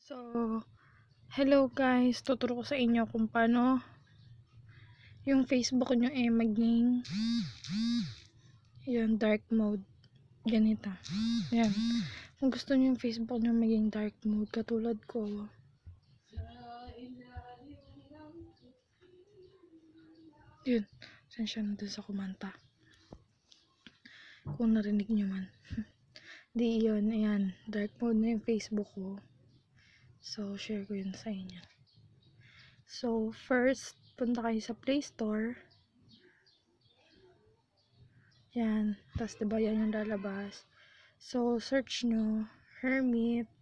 So, hello guys, tuturo ko sa inyo kung paano yung Facebook nyo maging yun, dark mode. Ganito. Yan. Kung gusto nyo yung Facebook nyo maging dark mode, katulad ko. Yun. Sensya na dun sa kumanta. Kung narinig nyo man. Di yun, ayan. Dark mode na yung Facebook ko. So, share ko yun sa inyo. So, first, punta kayo sa Play Store. Yan. Tapos, diba, yan yung lalabas. So, search nyo, Hermit.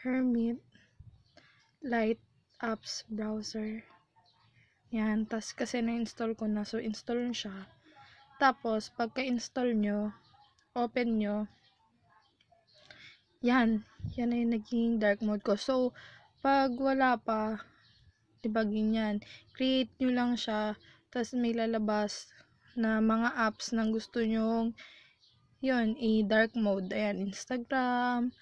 Hermit Light Apps Browser. Yan. Tapos, kasi na-install ko na. So, install nyo siya. Tapos, pagka-install nyo, open nyo. Yan. Yan na yung naging dark mode ko. So, pag wala pa, diba ganyan, create nyo lang siya. Tapos, may lalabas na mga apps na gusto nyong yun, i-dark mode. Ayan, Instagram,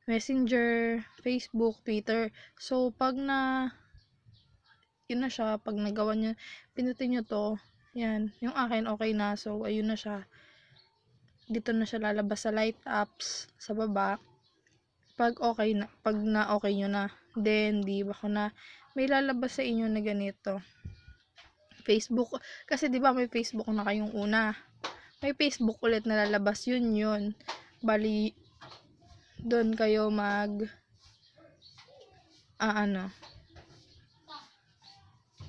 Messenger, Facebook, Twitter. So, pag yun na siya, pag nagawa nyo, pinutin nyo to, yan, yung akin okay na. So, ayun na siya. Dito na siya lalabas sa light apps, sa baba. Pag okay na, pag na okay nyo na, then, di ba ko na, may lalabas sa inyo na ganito. Facebook, kasi di ba may Facebook na kayong una. May Facebook ulit na lalabas, yun. Bali, doon kayo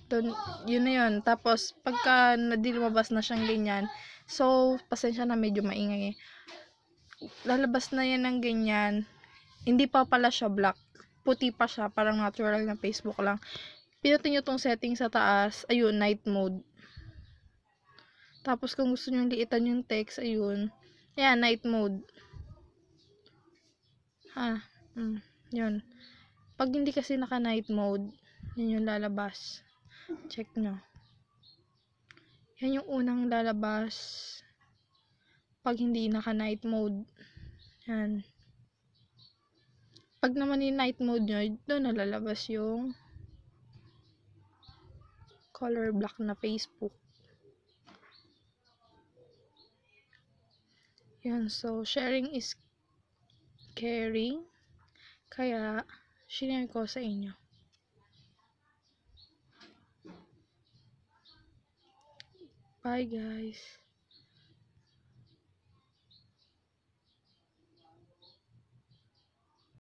doon, yun na yun. Tapos, pagka di lumabas na siyang ganyan, so, pasensya na, medyo maingay. Lalabas na yan ng ganyan, hindi pa pala siya black, puti pa siya, parang natural na Facebook lang. Pinutin nyo tong setting sa taas, ayun, night mode. Tapos, kung gusto nyo liitan yung text, ayun, ayan, night mode. Yun. Pag hindi kasi naka night mode, yun yung lalabas. Check nyo. Yan yung unang lalabas pag hindi naka night mode. Yan. Pag naman yung night mode nyo, doon nalalabas yung color black na Facebook. Yan. So, sharing is caring. Kaya, share ko sa inyo. Bye guys.